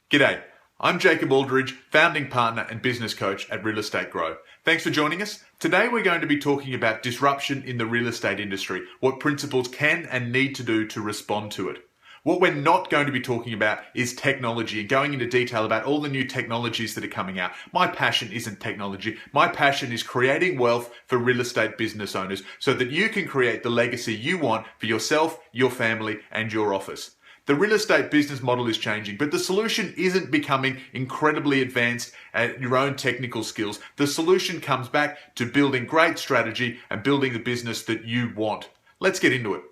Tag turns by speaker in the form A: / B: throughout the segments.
A: G'day, I'm Jacob Aldridge, founding partner and business coach at Real Estate Grow. Thanks for joining us. Today we're going to be talking about disruption in the real estate industry, what principals can and need to do to respond to it. What we're not going to be talking about is technology and going into detail about all the new technologies that are coming out. My passion isn't technology. My passion is creating wealth for real estate business owners so that you can create the legacy you want for yourself, your family, and your office. The real estate business model is changing, but the solution isn't becoming incredibly advanced at your own technical skills. The solution comes back to building great strategy and building the business that you want. Let's get into it.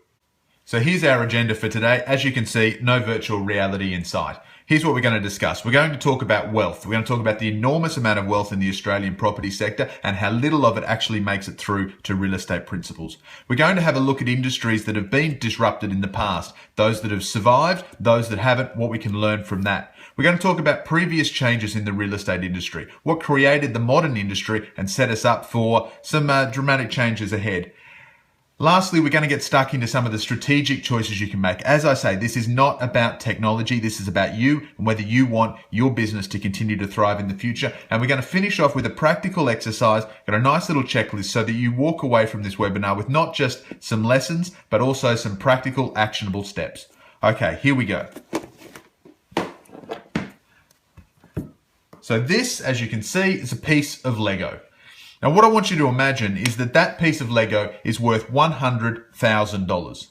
A: So here's our agenda for today. As you can see, no virtual reality in sight. Here's what we're going to discuss. We're going to talk about wealth. We're going to talk about the enormous amount of wealth in the Australian property sector and how little of it actually makes it through to real estate principals. We're going to have a look at industries that have been disrupted in the past, those that have survived, those that haven't, what we can learn from that. We're going to talk about previous changes in the real estate industry, what created the modern industry and set us up for some dramatic changes ahead. Lastly, we're going to get stuck into some of the strategic choices you can make. As I say, this is not about technology. This is about you and whether you want your business to continue to thrive in the future. And we're going to finish off with a practical exercise, got a nice little checklist so that you walk away from this webinar with not just some lessons, but also some practical, actionable steps. Okay, here we go. So this, as you can see, is a piece of Lego. Now, what I want you to imagine is that that piece of Lego is worth $100,000.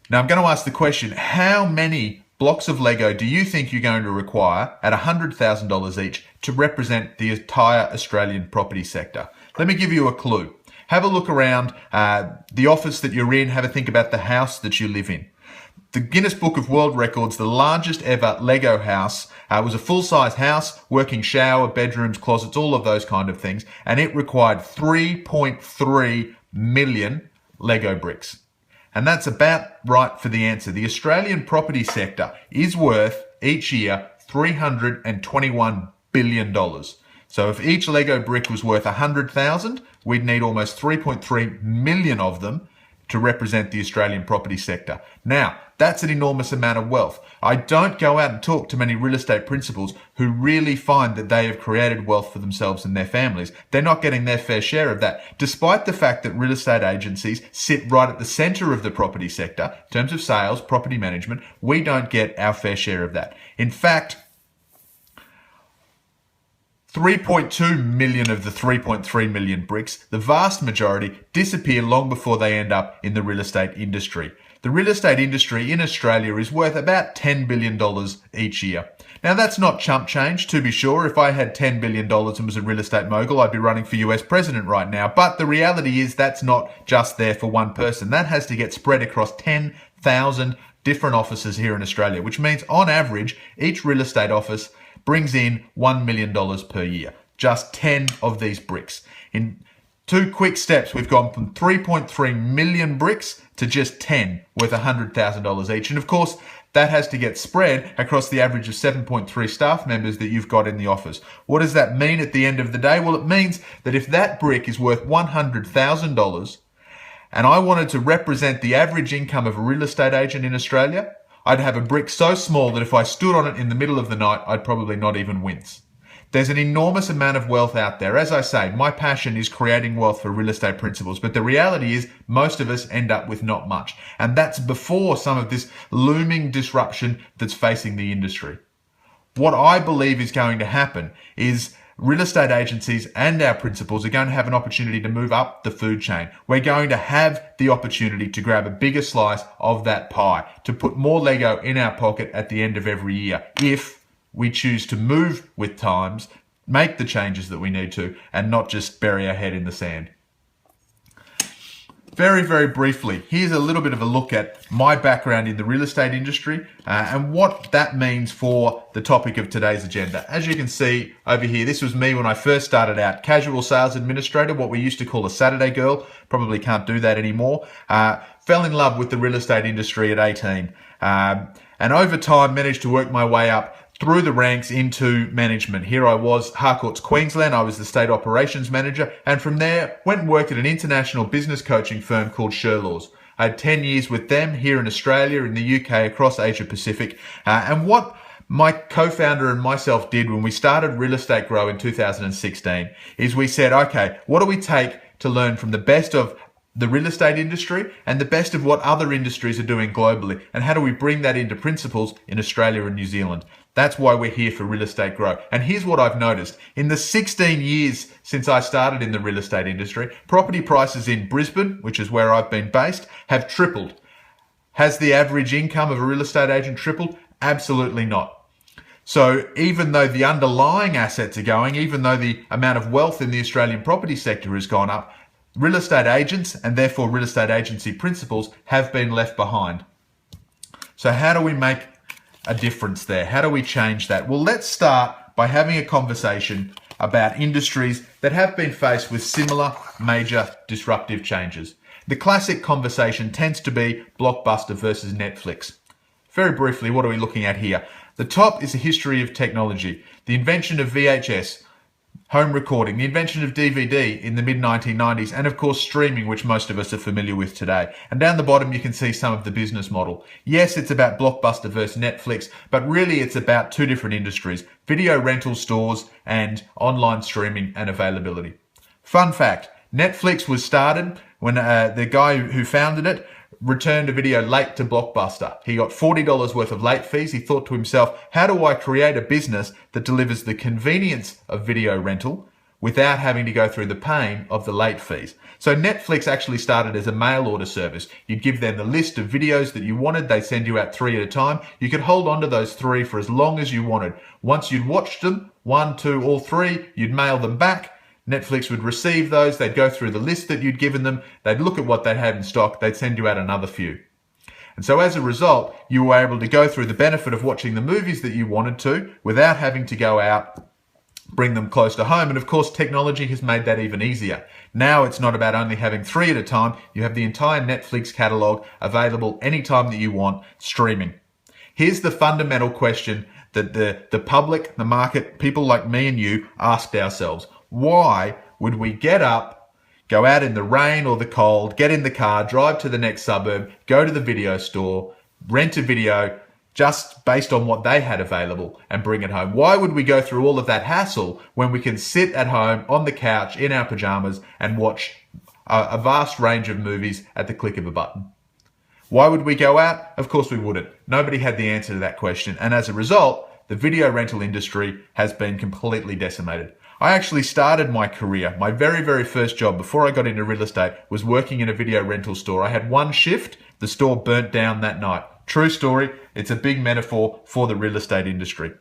A: Now, I'm going to ask the question, how many blocks of Lego do you think you're going to require at $100,000 each to represent the entire Australian property sector? Let me give you a clue. Have a look around the office that you're in. Have a think about the house that you live in. The Guinness Book of World Records, the largest ever Lego house, was a full-size house, working shower, bedrooms, closets, all of those kind of things, and it required 3.3 million Lego bricks. And that's about right for the answer. The Australian property sector is worth each year $321 billion. So if each Lego brick was worth 100,000, we'd need almost 3.3 million of them to represent the Australian property sector. Now, that's an enormous amount of wealth. I don't go out and talk to many real estate principals who really find that they have created wealth for themselves and their families. They're not getting their fair share of that, despite the fact that real estate agencies sit right at the center of the property sector. In terms of sales, property management, we don't get our fair share of that. In fact, 3.2 million of the 3.3 million bricks, the vast majority, disappear long before they end up in the real estate industry. The real estate industry in Australia is worth about $10 billion each year. Now, that's not chump change, to be sure. If I had $10 billion and was a real estate mogul, I'd be running for US president right now. But the reality is that's not just there for one person. That has to get spread across 10,000 different offices here in Australia, which means on average, each real estate office brings in $1 million per year. Just 10 of these bricks. In 2 quick steps, we've gone from 3.3 million bricks to just 10 worth $100,000 each. And of course, that has to get spread across the average of 7.3 staff members that you've got in the office. What does that mean at the end of the day? Well, it means that if that brick is worth $100,000 and I wanted to represent the average income of a real estate agent in Australia, I'd have a brick so small that if I stood on it in the middle of the night, I'd probably not even wince. There's an enormous amount of wealth out there. As I say, my passion is creating wealth for real estate principals, but the reality is most of us end up with not much. And that's before some of this looming disruption that's facing the industry. What I believe is going to happen is real estate agencies and our principals are going to have an opportunity to move up the food chain. We're going to have the opportunity to grab a bigger slice of that pie, to put more Lego in our pocket at the end of every year, if we choose to move with times, make the changes that we need to, and not just bury our head in the sand. Very, very briefly, here's a little bit of a look at my background in the real estate industry and what that means for the topic of today's agenda. As you can see over here, this was me when I first started out, casual sales administrator, what we used to call a Saturday girl, probably can't do that anymore. Fell in love with the real estate industry at 18 and over time managed to work my way up through the ranks into management. Here I was, Harcourts, Queensland. I was the state operations manager, and from there went and worked at an international business coaching firm called Sherlaws. I had 10 years with them here in Australia, in the UK, across Asia Pacific. And what my co-founder and myself did when we started Real Estate Grow in 2016 is we said, okay, what do we take to learn from the best of the real estate industry and the best of what other industries are doing globally, and how do we bring that into principles in Australia and New Zealand? That's why we're here for Real Estate Grow. And here's what I've noticed. In the 16 years since I started in the real estate industry, property prices in Brisbane, which is where I've been based, have tripled. Has the average income of a real estate agent tripled? Absolutely not. So even though the underlying assets are going, even though the amount of wealth in the Australian property sector has gone up, real estate agents and therefore real estate agency principals have been left behind. So how do we make a difference there? How do we change that? Well, let's start by having a conversation about industries that have been faced with similar major disruptive changes. The classic conversation tends to be Blockbuster versus Netflix. Very briefly, what are we looking at here? The top is a history of technology, the invention of VHS, home recording, the invention of DVD in the mid-1990s, and of course streaming, which most of us are familiar with today. And down the bottom you can see some of the business model. Yes, it's about Blockbuster versus Netflix, but really it's about two different industries, video rental stores and online streaming and availability. Fun fact, Netflix was started when the guy who founded it returned a video late to Blockbuster. He got $40 worth of late fees. He thought to himself, how do I create a business that delivers the convenience of video rental without having to go through the pain of the late fees? So Netflix actually started as a mail order service. You'd give them the list of videos that you wanted. They'd send you out 3 at a time. You could hold on to those 3 for as long as you wanted. Once you'd watched them, 1, 2, all 3, you'd mail them back. Netflix would receive those, they'd go through the list that you'd given them, they'd look at what they had in stock, they'd send you out another few. And so as a result, you were able to go through the benefit of watching the movies that you wanted to without having to go out, bring them close to home. And of course, technology has made that even easier. Now it's not about only having 3 at a time, you have the entire Netflix catalog available anytime that you want, streaming. Here's the fundamental question that the public, the market, people like me and you asked ourselves. Why would we get up, go out in the rain or the cold, get in the car, drive to the next suburb, go to the video store, rent a video just based on what they had available and bring it home? Why would we go through all of that hassle when we can sit at home on the couch in our pajamas and watch a vast range of movies at the click of a button? Why would we go out? Of course we wouldn't. Nobody had the answer to that question. And as a result, the video rental industry has been completely decimated. I actually started my career, my very, very first job before I got into real estate was working in a video rental store. I had one shift, the store burnt down that night. True story, it's a big metaphor for the real estate industry.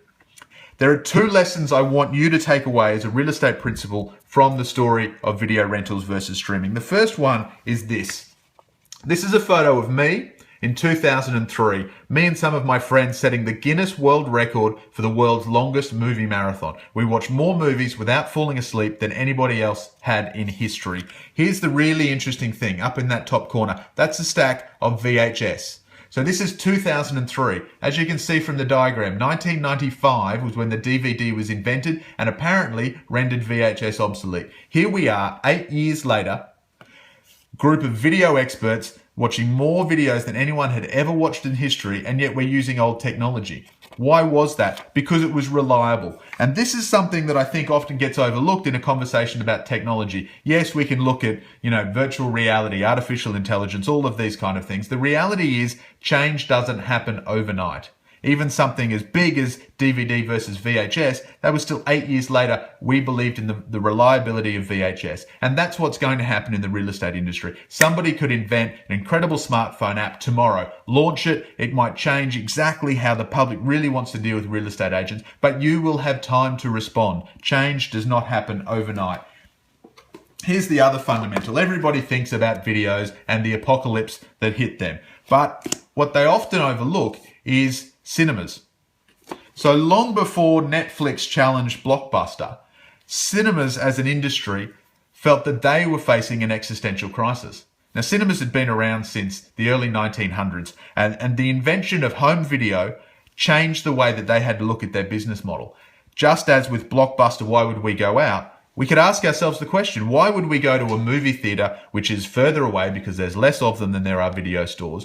A: There are 2 lessons I want you to take away as a real estate principle from the story of video rentals versus streaming. The first one is this. This is a photo of me in 2003, me and some of my friends setting the Guinness World Record for the world's longest movie marathon. We watched more movies without falling asleep than anybody else had in history. Here's the really interesting thing, up in that top corner. That's a stack of VHS. So this is 2003. As you can see from the diagram, 1995 was when the DVD was invented and apparently rendered VHS obsolete. Here we are, 8 years later, group of video experts watching more videos than anyone had ever watched in history, and yet we're using old technology. Why was that? Because it was reliable. And this is something that I think often gets overlooked in a conversation about technology. Yes, we can look at, virtual reality, artificial intelligence, all of these kind of things. The reality is change doesn't happen overnight. Even something as big as DVD versus VHS, that was still 8 years later, we believed in the reliability of VHS. And that's what's going to happen in the real estate industry. Somebody could invent an incredible smartphone app tomorrow, launch it, it might change exactly how the public really wants to deal with real estate agents, but you will have time to respond. Change does not happen overnight. Here's the other fundamental. Everybody thinks about videos and the apocalypse that hit them. But what they often overlook is cinemas. So long before Netflix challenged Blockbuster, cinemas as an industry felt that they were facing an existential crisis. Now, cinemas had been around since the early 1900s, and the invention of home video changed the way that they had to look at their business model. Just as with Blockbuster, why would we go out? we could ask ourselves the question, why would we go to a movie theater which is further away because there's less of them than there are video stores?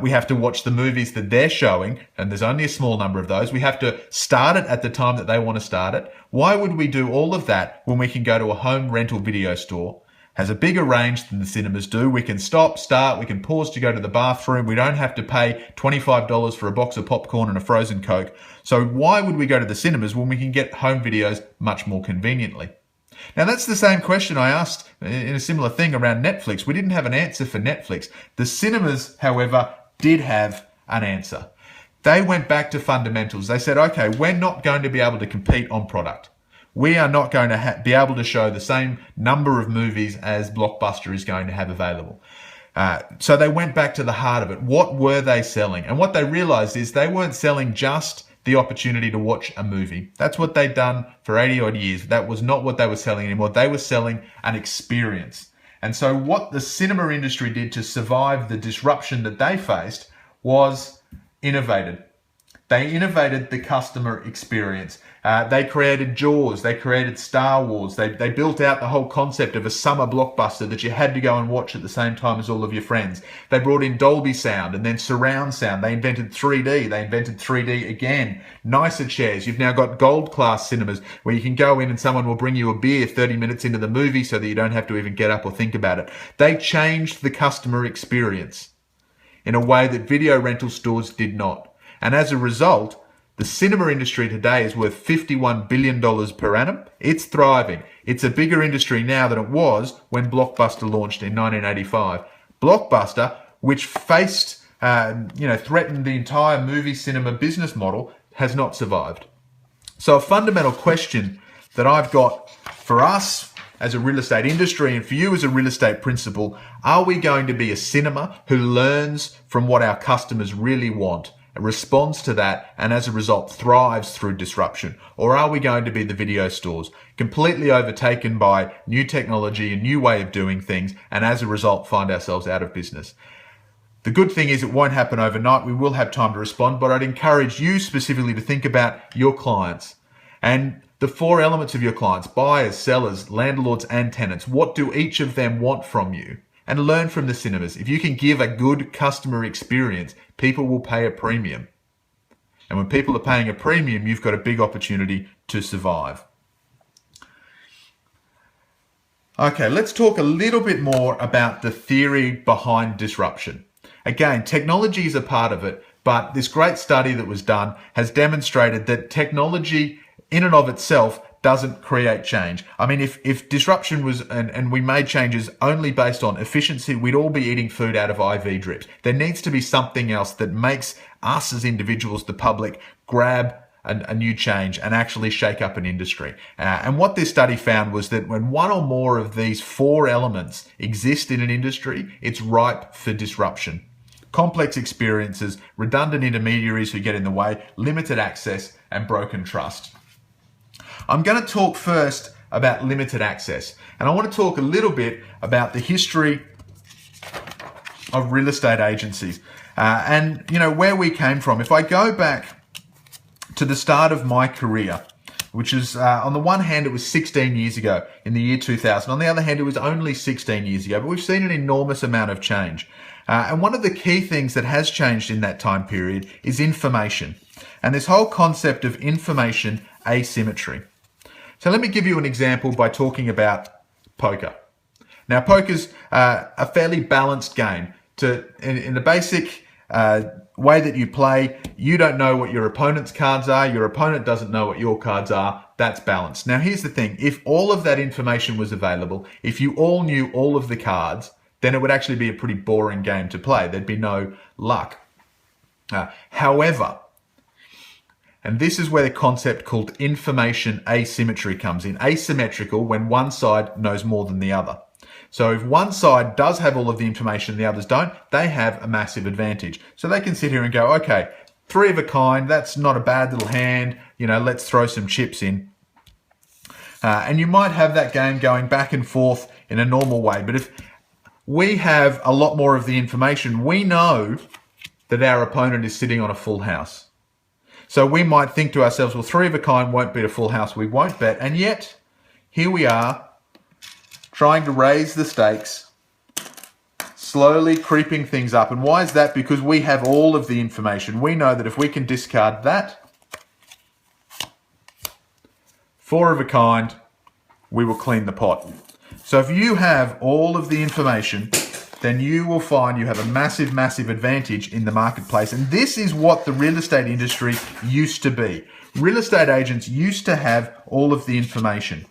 A: We have to watch the movies that they're showing, and there's only a small number of those. We have to start it at the time that they want to start it. Why would we do all of that when we can go to a home rental video store? Has a bigger range than the cinemas do. We can stop, start, we can pause to go to the bathroom. We don't have to pay $25 for a box of popcorn and a frozen Coke. So why would we go to the cinemas when we can get home videos much more conveniently? Now that's the same question I asked in a similar thing around Netflix. We didn't have an answer for Netflix. The cinemas, however, did have an answer. They went back to fundamentals. They said, okay, we're not going to be able to compete on product. We are not going to be able to show the same number of movies as Blockbuster is going to have available. So they went back to the heart of it. What were they selling? And what they realized is they weren't selling just the opportunity to watch a movie. That's what they'd done for 80 odd years. That was not what they were selling anymore. They were selling an experience. And so what the cinema industry did to survive the disruption that they faced was innovated. They innovated the customer experience. They created Jaws. They created Star Wars. They built out the whole concept of a summer blockbuster that you had to go and watch at the same time as all of your friends. They brought in Dolby sound and then surround sound. They invented 3D. They invented 3D again. Nicer chairs. You've now got gold class cinemas where you can go in and someone will bring you a beer 30 minutes into the movie so that you don't have to even get up or think about it. They changed the customer experience in a way that video rental stores did not. And as a result, the cinema industry today is worth $51 billion per annum. It's thriving. It's a bigger industry now than it was when Blockbuster launched in 1985. Blockbuster, which threatened the entire movie cinema business model, has not survived. So a fundamental question that I've got for us as a real estate industry and for you as a real estate principal, are we going to be a cinema who learns from what our customers really want, responds to that, and as a result thrives through disruption? Or are we going to be the video stores, completely overtaken by new technology, a new way of doing things, and as a result find ourselves out of business? The good thing is it won't happen overnight. We will have time to respond, but I'd encourage you specifically to think about your clients and the four elements of your clients: buyers, sellers, landlords, and tenants. What do each of them want from you? And learn from the cinemas. If you can give a good customer experience, people will pay a premium. And when people are paying a premium, you've got a big opportunity to survive. Okay, let's talk a little bit more about the theory behind disruption. Again, technology is a part of it, but this great study that was done has demonstrated that technology in and of itself doesn't create change. I mean, if disruption was, and we made changes only based on efficiency, we'd all be eating food out of IV drips. There needs to be something else that makes us as individuals, the public, grab a new change and actually shake up an industry. And what this study found was that when one or more of these four elements exist in an industry, it's ripe for disruption. Complex experiences, redundant intermediaries who get in the way, limited access, and broken trust. I'm going to talk first about limited access, and I want to talk a little bit about the history of real estate agencies and where we came from. If I go back to the start of my career, which is on the one hand it was 16 years ago in the year 2000, on the other hand it was only 16 years ago, but we've seen an enormous amount of change. And one of the key things that has changed in that time period is information, and this whole concept of information asymmetry. So let me give you an example by talking about poker. Now, poker's a fairly balanced game. In the basic way that you play, you don't know what your opponent's cards are. Your opponent doesn't know what your cards are. That's balanced. Now, here's the thing. If all of that information was available, if you all knew all of the cards, then it would actually be a pretty boring game to play. There'd be no luck. However, and this is where the concept called information asymmetry comes in. Asymmetrical when one side knows more than the other. So if one side does have all of the information and the others don't, they have a massive advantage. So they can sit here and go, okay, three of a kind, that's not a bad little hand, let's throw some chips in. And you might have that game going back and forth in a normal way. But if we have a lot more of the information, we know that our opponent is sitting on a full house. So we might think to ourselves, well, three of a kind won't beat a full house, we won't bet. And yet, here we are trying to raise the stakes, slowly creeping things up. And why is that? Because we have all of the information. We know that if we can discard that, 4 of a kind, we will clean the pot. So if you have all of the information, then you will find you have a massive, massive advantage in the marketplace. And this is what the real estate industry used to be. Real estate agents used to have all of the information.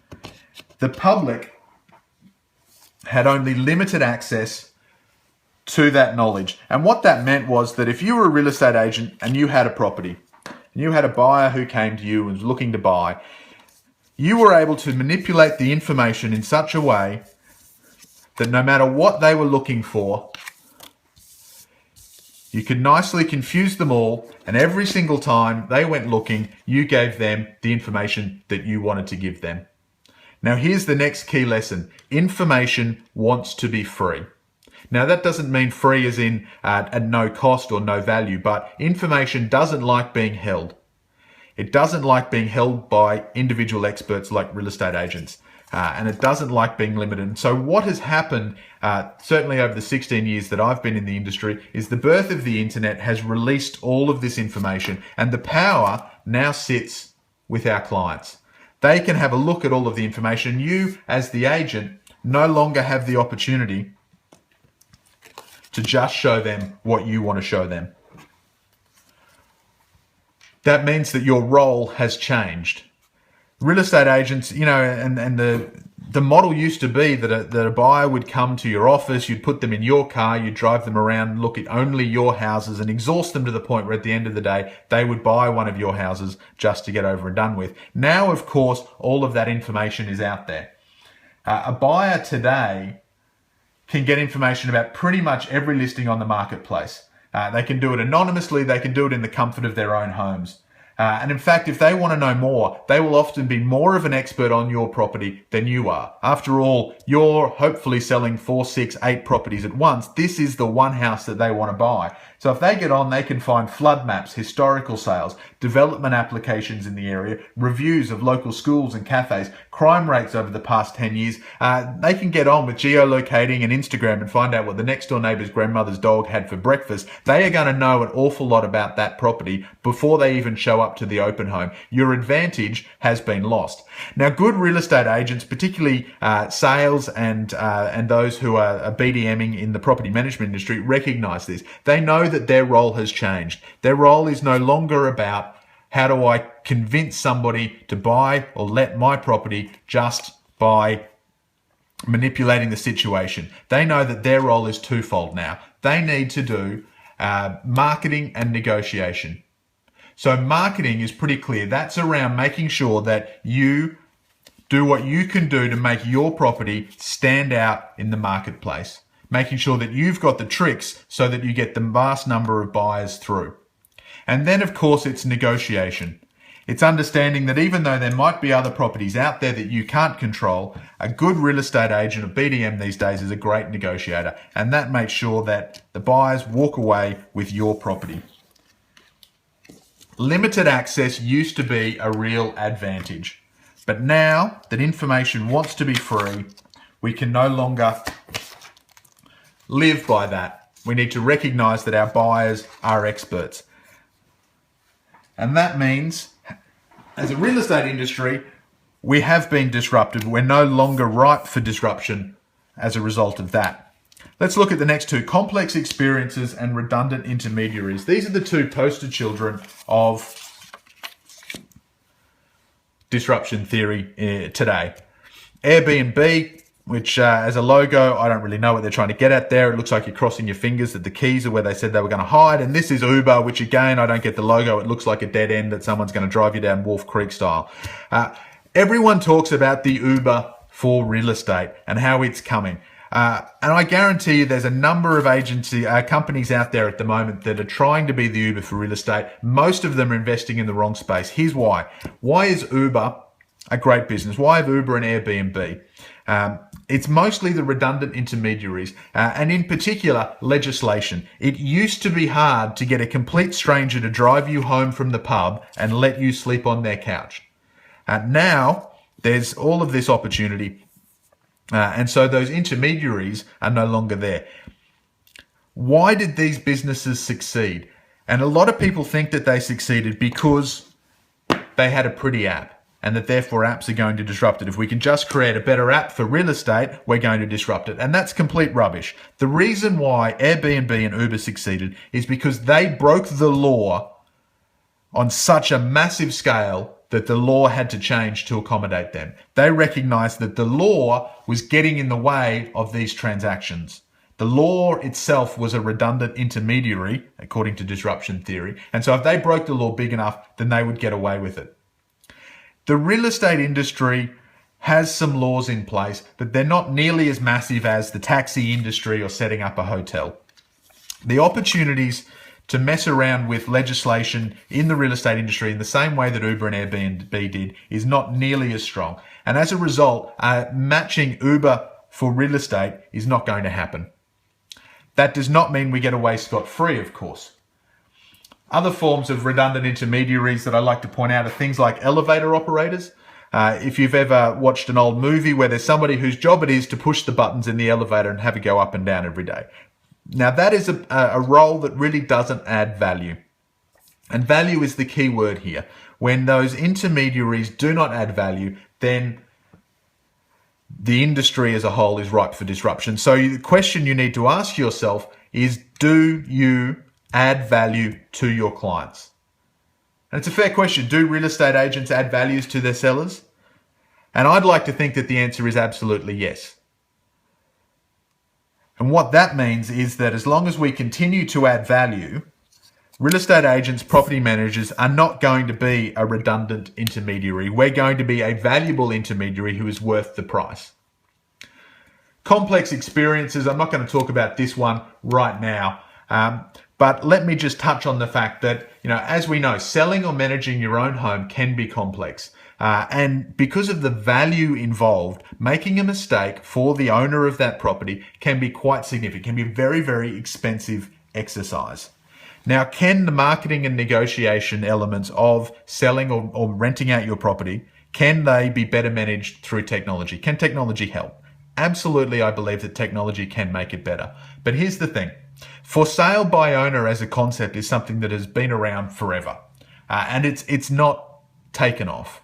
A: The public had only limited access to that knowledge. And what that meant was that if you were a real estate agent and you had a property, and you had a buyer who came to you and was looking to buy, you were able to manipulate the information in such a way that no matter what they were looking for, you could nicely confuse them all, and every single time they went looking, you gave them the information that you wanted to give them. Now here's the next key lesson. Information wants to be free. Now that doesn't mean free as in at no cost or no value, but information doesn't like being held. It doesn't like being held by individual experts like real estate agents. And it doesn't like being limited. And so what has happened, certainly over the 16 years that I've been in the industry, is the birth of the internet has released all of this information, and the power now sits with our clients. They can have a look at all of the information. You, as the agent, no longer have the opportunity to just show them what you want to show them. That means that your role has changed. Real estate agents, you know, and the model used to be that a buyer would come to your office, you'd put them in your car, you'd drive them around and look at only your houses and exhaust them to the point where at the end of the day, they would buy one of your houses just to get over and done with. Now, of course, all of that information is out there. A buyer today can get information about pretty much every listing on the marketplace. They can do it anonymously, they can do it in the comfort of their own homes. And in fact, if they want to know more, they will often be more of an expert on your property than you are. After all, you're hopefully selling 4, 6, 8 properties at once. This is the one house that they want to buy. So if they get on, they can find flood maps, historical sales, development applications in the area, reviews of local schools and cafes, crime rates over the past 10 years. They can get on with geolocating and Instagram and find out what the next door neighbour's grandmother's dog had for breakfast. They are going to know an awful lot about that property before they even show up to the open home. Your advantage has been lost. Now, good real estate agents, particularly sales and those who are BDMing in the property management industry, recognise this. They know that their role has changed. Their role is no longer about how do I convince somebody to buy or let my property just by manipulating the situation. They know that their role is twofold now. They need to do marketing and negotiation. So marketing is pretty clear. That's around making sure that you do what you can do to make your property stand out in the marketplace. Making sure that you've got the tricks so that you get the vast number of buyers through. And then, of course, it's negotiation. It's understanding that even though there might be other properties out there that you can't control, a good real estate agent, a BDM these days, is a great negotiator. And that makes sure that the buyers walk away with your property. Limited access used to be a real advantage. But now that information wants to be free, we can no longer live by that. We need to recognize that our buyers are experts. And that means, as a real estate industry, we have been disrupted. We're no longer ripe for disruption as a result of that. Let's look at the next two, complex experiences and redundant intermediaries. These are the two poster children of disruption theory today. Airbnb, which as a logo, I don't really know what they're trying to get at there. It looks like you're crossing your fingers that the keys are where they said they were going to hide. And this is Uber, which again, I don't get the logo. It looks like a dead end that someone's going to drive you down Wolf Creek style. Everyone talks about the Uber for real estate and how it's coming. And I guarantee you there's a number of companies out there at the moment that are trying to be the Uber for real estate. Most of them are investing in the wrong space. Here's why. Why is Uber a great business? Why have Uber and Airbnb? It's mostly the redundant intermediaries, and in particular, legislation. It used to be hard to get a complete stranger to drive you home from the pub and let you sleep on their couch. Now, There's all of this opportunity. And so those intermediaries are no longer there. Why did these businesses succeed? And a lot of people think that they succeeded because they had a pretty app, and that therefore apps are going to disrupt it. If we can just create a better app for real estate, we're going to disrupt it. And that's complete rubbish. The reason why Airbnb and Uber succeeded is because they broke the law on such a massive scale that the law had to change to accommodate them. They recognized that the law was getting in the way of these transactions. The law itself was a redundant intermediary, according to disruption theory. And so if they broke the law big enough, then they would get away with it. The real estate industry has some laws in place, but they're not nearly as massive as the taxi industry or setting up a hotel. The opportunities to mess around with legislation in the real estate industry in the same way that Uber and Airbnb did is not nearly as strong. And as a result, matching Uber for real estate is not going to happen. That does not mean we get away scot-free, of course. Other forms of redundant intermediaries that I like to point out are things like elevator operators. If you've ever watched an old movie where there's somebody whose job it is to push the buttons in the elevator and have it go up and down every day. Now that is a role that really doesn't add value. And value is the key word here. When those intermediaries do not add value, then the industry as a whole is ripe for disruption. So the question you need to ask yourself is, do you add value to your clients? And it's a fair question. Do real estate agents add values to their sellers? And I'd like to think that the answer is absolutely yes. And what that means is that as long as we continue to add value, real estate agents, property managers are not going to be a redundant intermediary. We're going to be a valuable intermediary who is worth the price. Complex experiences, I'm not going to talk about this one right now, but let me just touch on the fact that, as we know, selling or managing your own home can be complex. And because of the value involved, making a mistake for the owner of that property can be quite significant, can be a very, very expensive exercise. Now, can the marketing and negotiation elements of selling or renting out your property, can they be better managed through technology? Can technology help? Absolutely, I believe that technology can make it better. But here's the thing. For sale by owner as a concept is something that has been around forever. And it's not taken off.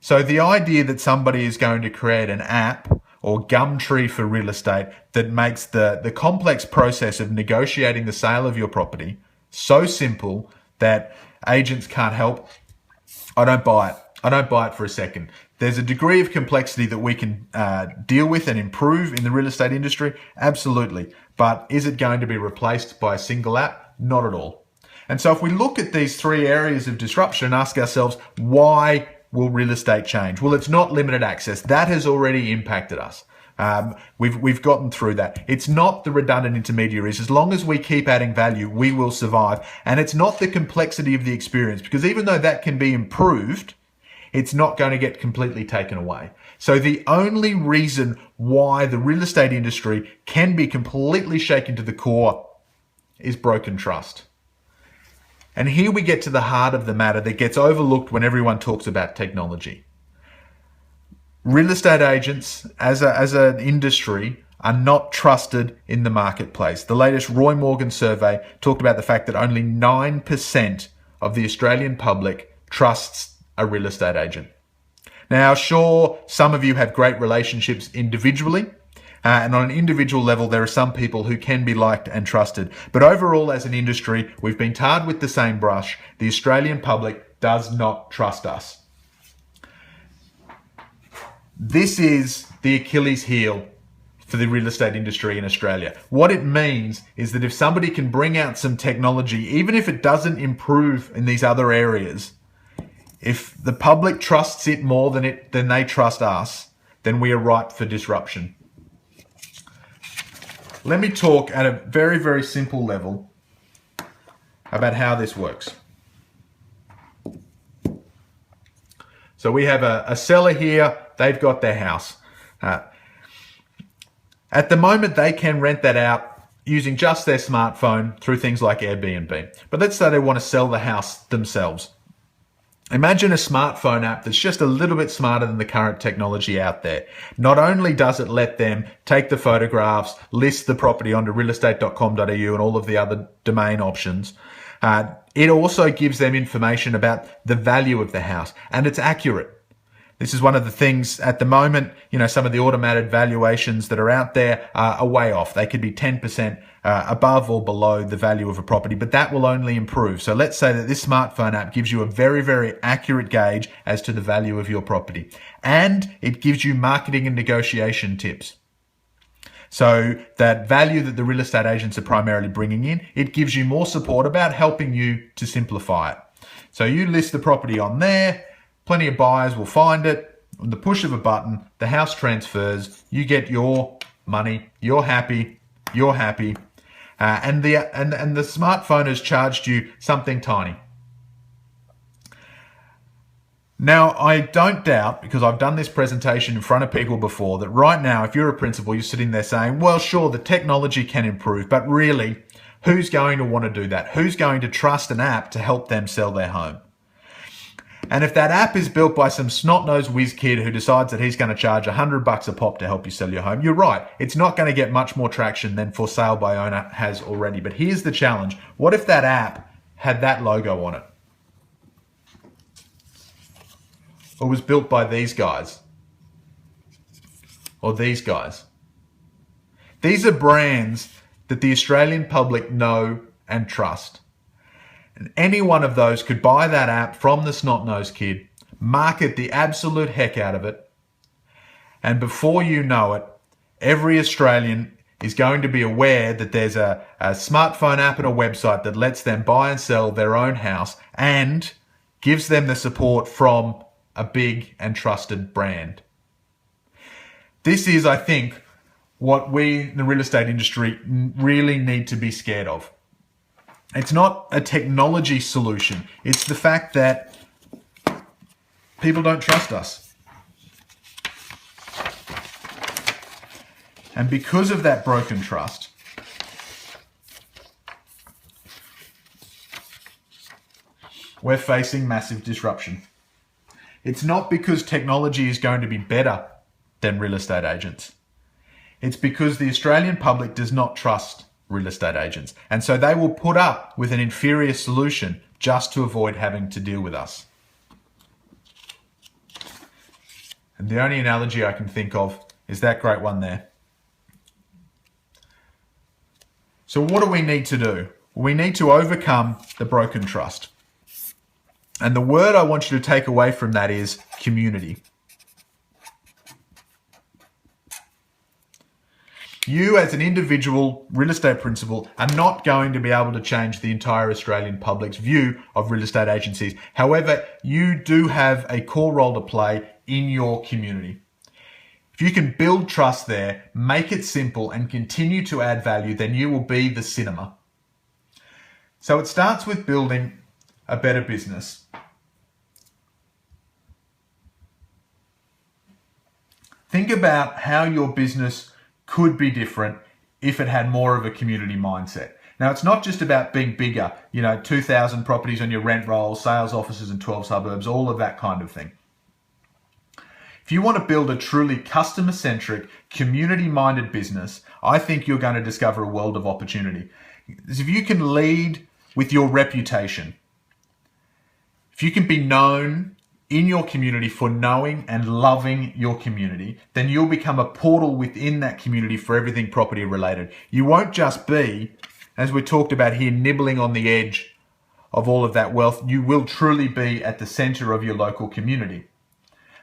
A: So the idea that somebody is going to create an app or Gumtree for real estate that makes the complex process of negotiating the sale of your property so simple that agents can't help, I don't buy it. I don't buy it for a second. There's a degree of complexity that we can deal with and improve in the real estate industry, absolutely. But is it going to be replaced by a single app? Not at all. And so if we look at these three areas of disruption and ask ourselves, why will real estate change? Well, it's not limited access. That has already impacted us. We've gotten through that. It's not the redundant intermediaries. As long as we keep adding value, we will survive. And it's not the complexity of the experience, because even though that can be improved, it's not going to get completely taken away. So the only reason why the real estate industry can be completely shaken to the core is broken trust. And here we get to the heart of the matter that gets overlooked when everyone talks about technology. Real estate agents as an industry are not trusted in the marketplace. The latest Roy Morgan survey talked about the fact that only 9% of the Australian public trusts a real estate agent. Now, sure, some of you have great relationships individually, and on an individual level, there are some people who can be liked and trusted. But overall, as an industry, we've been tarred with the same brush. The Australian public does not trust us. This is the Achilles heel for the real estate industry in Australia. What it means is that if somebody can bring out some technology, even if it doesn't improve in these other areas, if the public trusts it more than they trust us, then we are ripe for disruption. Let me talk at a very, very simple level about how this works. So we have a seller here. They've got their house. At the moment, they can rent that out using just their smartphone through things like Airbnb. But let's say they want to sell the house themselves. Imagine a smartphone app that's just a little bit smarter than the current technology out there. Not only does it let them take the photographs, list the property onto realestate.com.au and all of the other domain options, it also gives them information about the value of the house, and it's accurate. This is one of the things at the moment, some of the automated valuations that are out there are way off. They could be 10% above or below the value of a property, but that will only improve. So let's say that this smartphone app gives you a very, very accurate gauge as to the value of your property. And it gives you marketing and negotiation tips. So that value that the real estate agents are primarily bringing in, it gives you more support about helping you to simplify it. So you list the property on there, plenty of buyers will find it. On the push of a button, the house transfers, you get your money, you're happy, and the smartphone has charged you something tiny. Now, I don't doubt, because I've done this presentation in front of people before, that right now, if you're a principal, you're sitting there saying, well, sure, the technology can improve, but really, who's going to want to do that? Who's going to trust an app to help them sell their home? And if that app is built by some snot-nosed whiz kid who decides that he's going to charge $100 a pop to help you sell your home, you're right. It's not going to get much more traction than For Sale by Owner has already. But here's the challenge. What if that app had that logo on it? Or was built by these guys? Or these guys? These are brands that the Australian public know and trust. And any one of those could buy that app from the snot-nosed kid, market the absolute heck out of it, and before you know it, every Australian is going to be aware that there's a smartphone app and a website that lets them buy and sell their own house and gives them the support from a big and trusted brand. This is, I think, what we in the real estate industry really need to be scared of. It's not a technology solution. It's the fact that people don't trust us. And because of that broken trust, we're facing massive disruption. It's not because technology is going to be better than real estate agents. It's because the Australian public does not trust real estate agents. And so they will put up with an inferior solution just to avoid having to deal with us. And the only analogy I can think of is that great one there. So what do we need to do? We need to overcome the broken trust. And the word I want you to take away from that is community. You as an individual real estate principal are not going to be able to change the entire Australian public's view of real estate agencies. However, you do have a core role to play in your community. If you can build trust there, make it simple and continue to add value, then you will be the cinema. So it starts with building a better business. Think about how your business could be different if it had more of a community mindset. Now, it's not just about being bigger, 2,000 properties on your rent roll, sales offices in 12 suburbs, all of that kind of thing. If you want to build a truly customer-centric, community-minded business, I think you're going to discover a world of opportunity. If you can lead with your reputation, if you can be known in your community for knowing and loving your community, then you'll become a portal within that community for everything property related. You won't just be, as we talked about here, nibbling on the edge of all of that wealth. You will truly be at the center of your local community.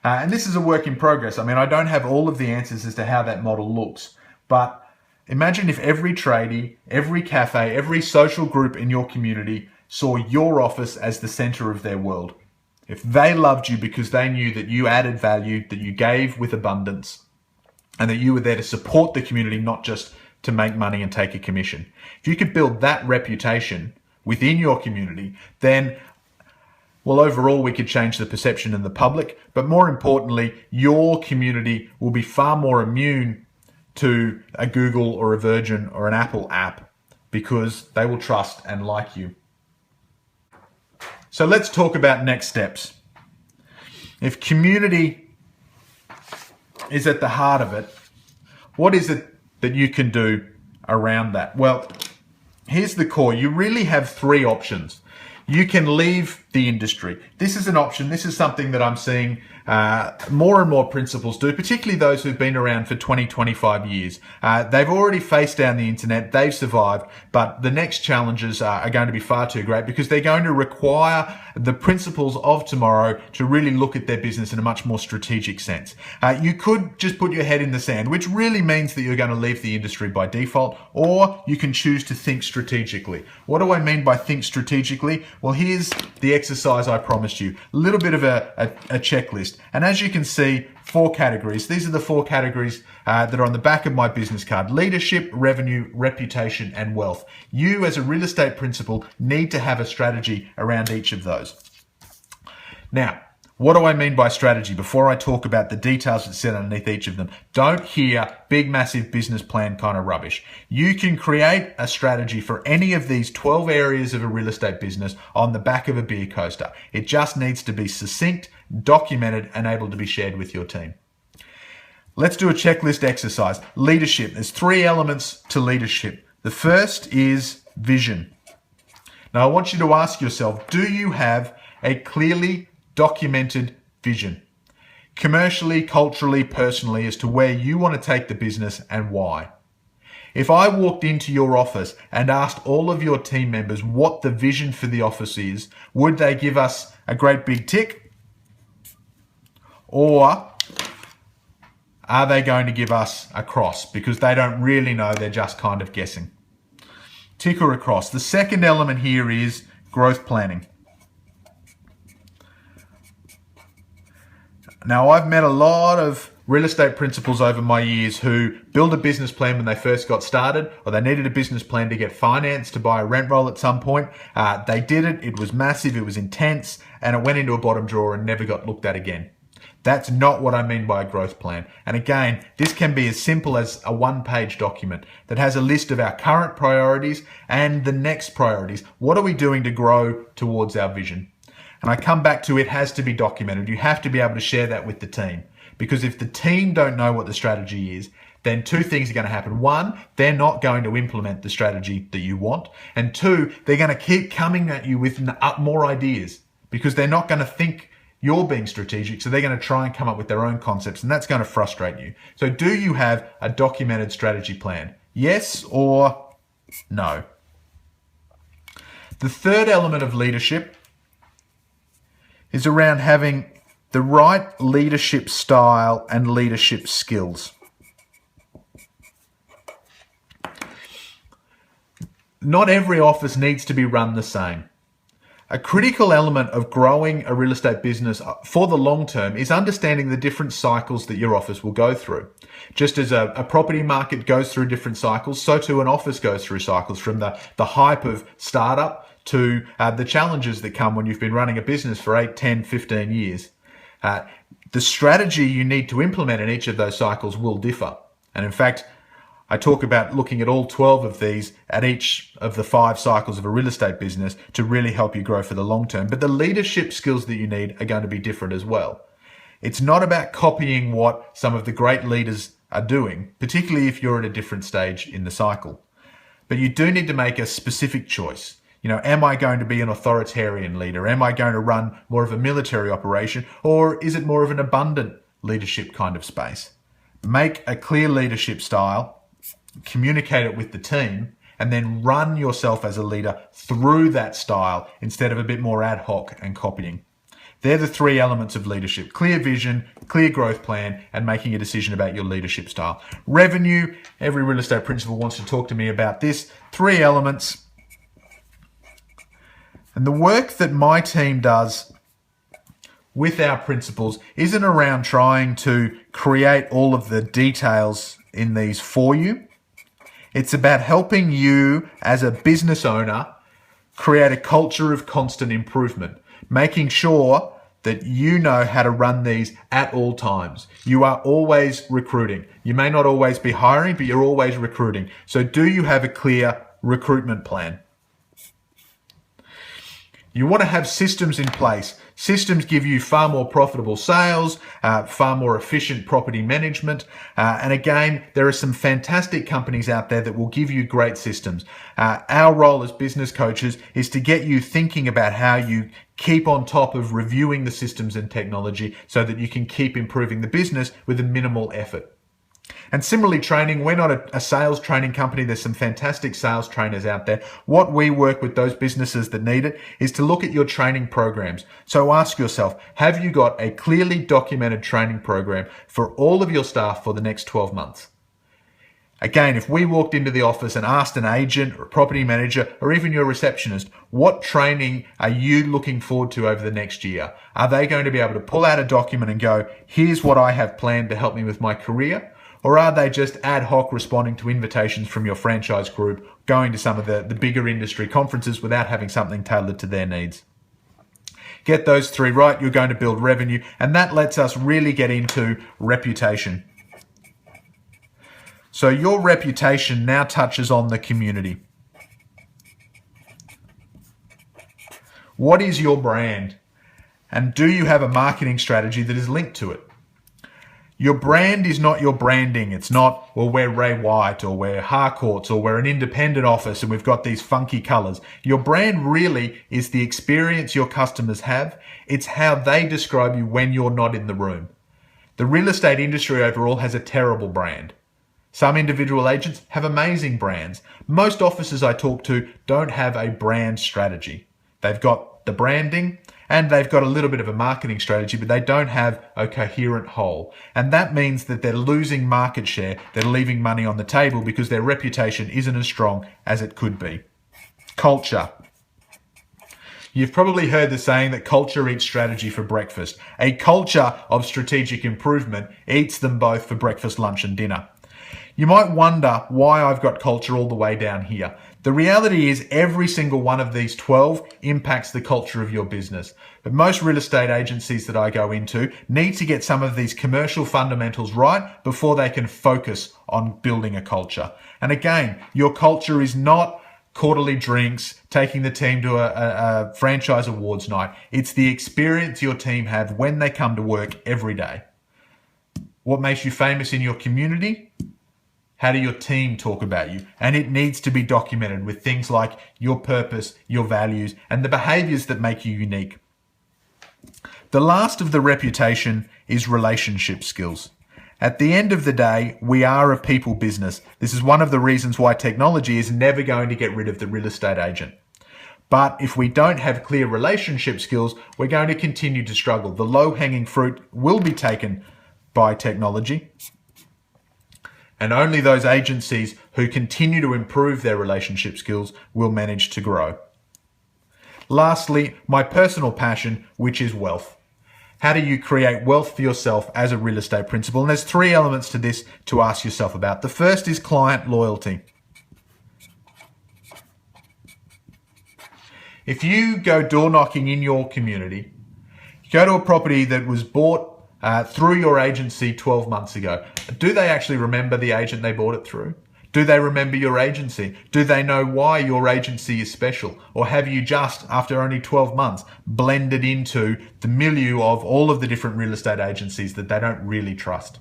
A: And this is a work in progress. I mean, I don't have all of the answers as to how that model looks, but imagine if every tradie, every cafe, every social group in your community saw your office as the center of their world. If they loved you because they knew that you added value, that you gave with abundance, and that you were there to support the community, not just to make money and take a commission. If you could build that reputation within your community, then, well, overall, we could change the perception in the public, but more importantly, your community will be far more immune to a Google or a Virgin or an Apple app because they will trust and like you. So let's talk about next steps. if community is at the heart of it, what is it that you can do around that? Well, here's the core. You really have three options. You can leave the industry. This is an option. This is something that I'm seeing more and more principals do, particularly those who've been around for 20, 25 years. They've already faced down the internet. They've survived, but the next challenges are going to be far too great because they're going to require the principals of tomorrow to really look at their business in a much more strategic sense. You could just put your head in the sand, which really means that you're going to leave the industry by default, or you can choose to think strategically. What do I mean by think strategically? Well, here's the exercise I promised you. A little bit of a checklist. And as you can see, 4 categories. These are the 4 categories that are on the back of my business card: leadership, revenue, reputation, and wealth. You as a real estate principal need to have a strategy around each of those. Now, what do I mean by strategy? Before I talk about the details that sit underneath each of them, don't hear big, massive business plan kind of rubbish. You can create a strategy for any of these 12 areas of a real estate business on the back of a beer coaster. It just needs to be succinct, documented, and able to be shared with your team. Let's do a checklist exercise. Leadership. There's 3 elements to leadership. The first is vision. Now, I want you to ask yourself, do you have a clearly documented vision, commercially, culturally, personally, as to where you want to take the business and why? If I walked into your office and asked all of your team members what the vision for the office is, would they give us a great big tick? Or are they going to give us a cross because they don't really know, they're just kind of guessing? Tick or a cross. The second element here is growth planning. Now, I've met a lot of real estate principals over my years who build a business plan when they first got started, or they needed a business plan to get finance to buy a rent roll at some point. They did it. It was massive. It was intense, and it went into a bottom drawer and never got looked at again. That's not what I mean by a growth plan. And again, this can be as simple as a 1-page document that has a list of our current priorities and the next priorities. What are we doing to grow towards our vision? And I come back to, it has to be documented. You have to be able to share that with the team. Because if the team don't know what the strategy is, then 2 things are going to happen. 1, they're not going to implement the strategy that you want. And 2, they're going to keep coming at you with more ideas because they're not going to think you're being strategic. So they're going to try and come up with their own concepts, and that's going to frustrate you. So do you have a documented strategy plan? Yes or no? The third element of leadership is around having the right leadership style and leadership skills. Not every office needs to be run the same. A critical element of growing a real estate business for the long term is understanding the different cycles that your office will go through. Just as a property market goes through different cycles, so too an office goes through cycles, from the hype of startup to the challenges that come when you've been running a business for 8, 10, 15 years. The strategy you need to implement in each of those cycles will differ. And in fact, I talk about looking at all 12 of these at each of the 5 cycles of a real estate business to really help you grow for the long term. But the leadership skills that you need are going to be different as well. It's not about copying what some of the great leaders are doing, particularly if you're at a different stage in the cycle. But you do need to make a specific choice. Am I going to be an authoritarian leader? Am I going to run more of a military operation? Or is it more of an abundant leadership kind of space? Make a clear leadership style, communicate it with the team, and then run yourself as a leader through that style instead of a bit more ad hoc and copying. They're the 3 elements of leadership: clear vision, clear growth plan, and making a decision about your leadership style. Revenue, every real estate principal wants to talk to me about this. 3 elements. And the work that my team does with our principals isn't around trying to create all of the details in these for you. It's about helping you as a business owner create a culture of constant improvement, making sure that you know how to run these at all times. You are always recruiting. You may not always be hiring, but you're always recruiting. So do you have a clear recruitment plan? You want to have systems in place. Systems give you far more profitable sales, far more efficient property management. And again, there are some fantastic companies out there that will give you great systems. Our role as business coaches is to get you thinking about how you keep on top of reviewing the systems and technology so that you can keep improving the business with a minimal effort. And similarly, training, we're not a sales training company. There's some fantastic sales trainers out there. What we work with those businesses that need it is to look at your training programs. So ask yourself, have you got a clearly documented training program for all of your staff for the next 12 months? Again, if we walked into the office and asked an agent or a property manager or even your receptionist, what training are you looking forward to over the next year? Are they going to be able to pull out a document and go, here's what I have planned to help me with my career? Or are they just ad hoc responding to invitations from your franchise group, going to some of the bigger industry conferences without having something tailored to their needs? Get those three right, you're going to build revenue, and that lets us really get into reputation. So your reputation now touches on the community. What is your brand? And do you have a marketing strategy that is linked to it? Your brand is not your branding. It's not, well, we're Ray White or we're Harcourts or we're an independent office and we've got these funky colors. Your brand really is the experience your customers have. It's how they describe you when you're not in the room. The real estate industry overall has a terrible brand. Some individual agents have amazing brands. Most offices I talk to don't have a brand strategy. They've got the branding, and they've got a little bit of a marketing strategy, but they don't have a coherent whole. And that means that they're losing market share, they're leaving money on the table because their reputation isn't as strong as it could be. Culture. You've probably heard the saying that culture eats strategy for breakfast. A culture of strategic improvement eats them both for breakfast, lunch, and dinner. You might wonder why I've got culture all the way down here. The reality is every single one of these 12 impacts the culture of your business. But most real estate agencies that I go into need to get some of these commercial fundamentals right before they can focus on building a culture. And again, your culture is not quarterly drinks, taking the team to a franchise awards night. It's the experience your team have when they come to work every day. What makes you famous in your community? How do your team talk about you? And it needs to be documented with things like your purpose, your values, and the behaviors that make you unique. The last of the reputation is relationship skills. At the end of the day, we are a people business. This is one of the reasons why technology is never going to get rid of the real estate agent. But if we don't have clear relationship skills, we're going to continue to struggle. The low-hanging fruit will be taken by technology. And only those agencies who continue to improve their relationship skills will manage to grow. Lastly, my personal passion, which is wealth. How do you create wealth for yourself as a real estate principal? And there's three elements to this to ask yourself about. The first is client loyalty. If you go door knocking in your community, go to a property that was bought through your agency 12 months ago. Do they actually remember the agent they bought it through? Do they remember your agency? Do they know why your agency is special? Or have you just, after only 12 months, blended into the milieu of all of the different real estate agencies that they don't really trust?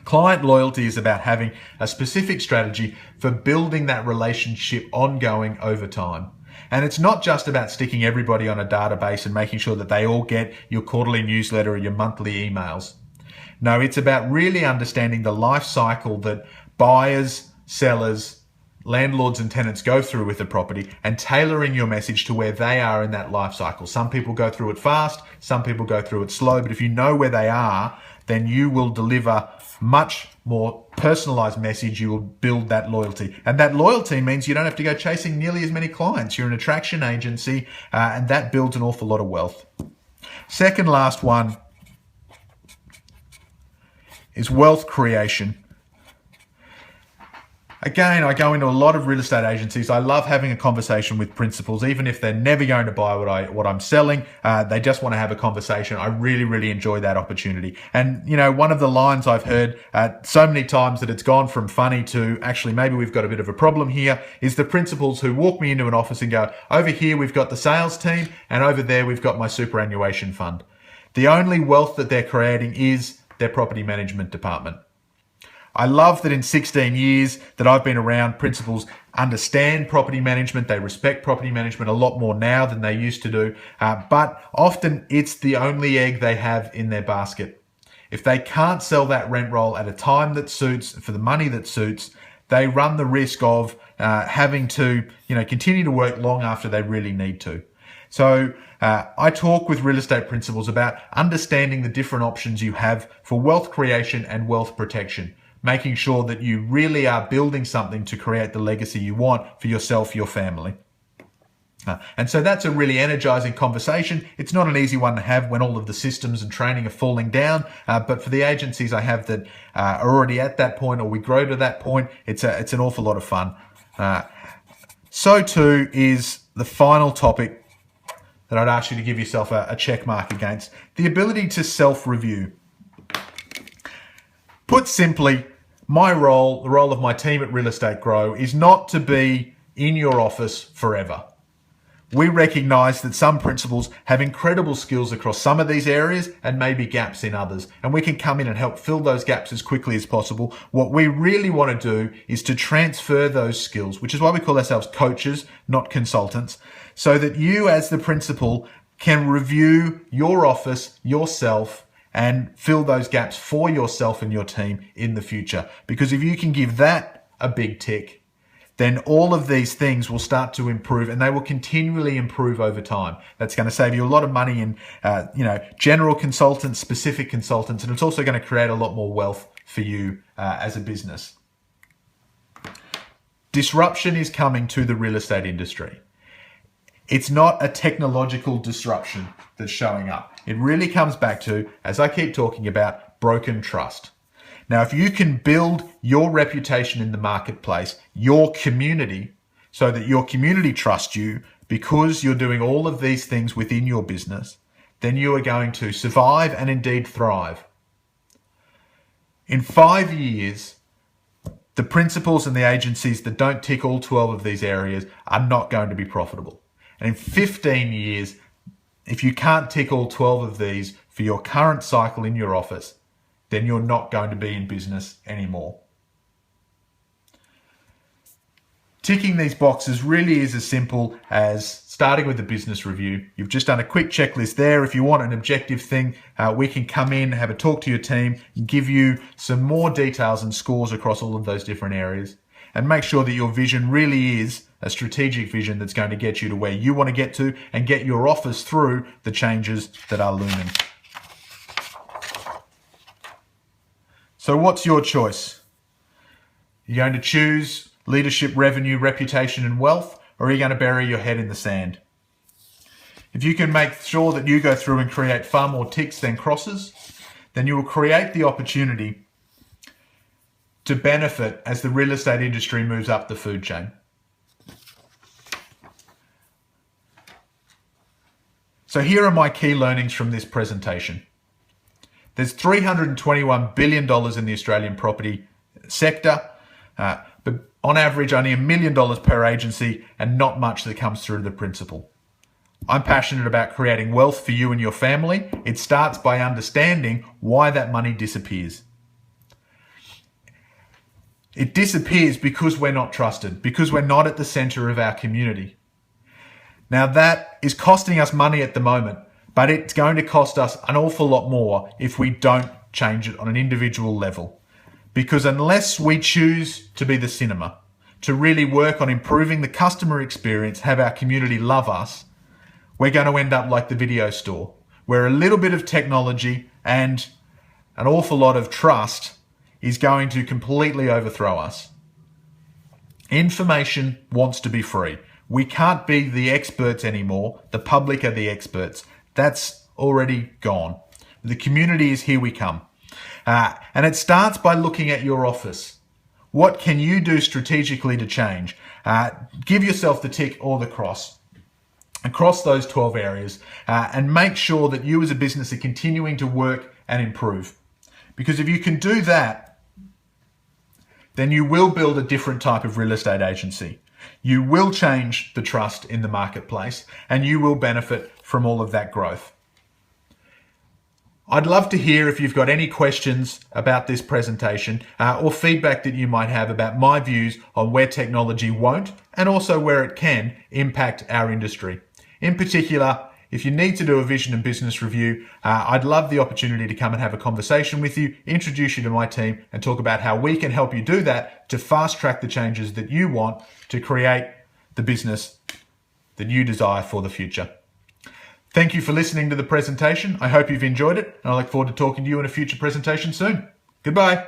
A: Client loyalty is about having a specific strategy for building that relationship ongoing over time. And it's not just about sticking everybody on a database and making sure that they all get your quarterly newsletter or your monthly emails. No, it's about really understanding the life cycle that buyers, sellers, landlords and tenants go through with the property and tailoring your message to where they are in that life cycle. Some people go through it fast, some people go through it slow, but if you know where they are, then you will deliver much more personalized message. You will build that loyalty. And that loyalty means you don't have to go chasing nearly as many clients. You're an attraction agency, and that builds an awful lot of wealth. Second last one is wealth creation. Again, I go into a lot of real estate agencies. I love having a conversation with principals, even if they're never going to buy what I'm selling. They just want to have a conversation. I really, really enjoy that opportunity. And, you know, one of the lines I've heard so many times that it's gone from funny to actually maybe we've got a bit of a problem here is the principals who walk me into an office and go, over here we've got the sales team and over there we've got my superannuation fund. The only wealth that they're creating is their property management department. I love that in 16 years that I've been around, principals understand property management. They respect property management a lot more now than they used to do. But often it's the only egg they have in their basket. If they can't sell that rent roll at a time that suits, for the money that suits, they run the risk of having to, continue to work long after they really need to. So I talk with real estate principals about understanding the different options you have for wealth creation and wealth protection, making sure that you really are building something to create the legacy you want for yourself, your family. And so that's a really energizing conversation. It's not an easy one to have when all of the systems and training are falling down, but for the agencies I have that are already at that point or we grow to that point, it's an awful lot of fun. So too is the final topic that I'd ask you to give yourself a check mark against, the ability to self-review. Put simply, my role, the role of my team at Real Estate Grow, is not to be in your office forever. We recognize that some principals have incredible skills across some of these areas and maybe gaps in others, and we can come in and help fill those gaps as quickly as possible. What we really want to do is to transfer those skills, which is why we call ourselves coaches, not consultants, so that you as the principal can review your office yourself and fill those gaps for yourself and your team in the future. Because if you can give that a big tick, then all of these things will start to improve and they will continually improve over time. That's going to save you a lot of money in, general consultants, specific consultants, and it's also going to create a lot more wealth for you as a business. Disruption is coming to the real estate industry. It's not a technological disruption that's showing up. It really comes back to, as I keep talking about, broken trust. Now, if you can build your reputation in the marketplace, your community, so that your community trusts you because you're doing all of these things within your business, then you are going to survive and indeed thrive. In 5 years, the principals and the agencies that don't tick all 12 of these areas are not going to be profitable. And in 15 years, if you can't tick all 12 of these for your current cycle in your office, then you're not going to be in business anymore. Ticking these boxes really is as simple as starting with a business review. You've just done a quick checklist there. If you want an objective thing, we can come in, have a talk to your team, give you some more details and scores across all of those different areas, and make sure that your vision really is a strategic vision that's going to get you to where you want to get to and get your office through the changes that are looming. So what's your choice? You're going to choose leadership, revenue, reputation, and wealth, or are you going to bury your head in the sand? If you can make sure that you go through and create far more ticks than crosses, then you will create the opportunity to benefit as the real estate industry moves up the food chain. So here are my key learnings from this presentation. There's $321 billion in the Australian property sector, but on average only $1 million per agency and not much that comes through the principal. I'm passionate about creating wealth for you and your family. It starts by understanding why that money disappears. It disappears because we're not trusted, because we're not at the center of our community. Now that is costing us money at the moment, but it's going to cost us an awful lot more if we don't change it on an individual level. Because unless we choose to be the cinema, to really work on improving the customer experience, have our community love us, we're going to end up like the video store, where a little bit of technology and an awful lot of trust is going to completely overthrow us. Information wants to be free. We can't be the experts anymore. The public are the experts. That's already gone. The community is here we come. And it starts by looking at your office. What can you do strategically to change? Give yourself the tick or the cross across those 12 areas and make sure that you as a business are continuing to work and improve. Because if you can do that, then you will build a different type of real estate agency. You will change the trust in the marketplace and you will benefit from all of that growth. I'd love to hear if you've got any questions about this presentation or feedback that you might have about my views on where technology won't and also where it can impact our industry. In particular, if you need to do a vision and business review, I'd love the opportunity to come and have a conversation with you, introduce you to my team, and talk about how we can help you do that to fast track the changes that you want to create the business that you desire for the future. Thank you for listening to the presentation. I hope you've enjoyed it, and I look forward to talking to you in a future presentation soon. Goodbye.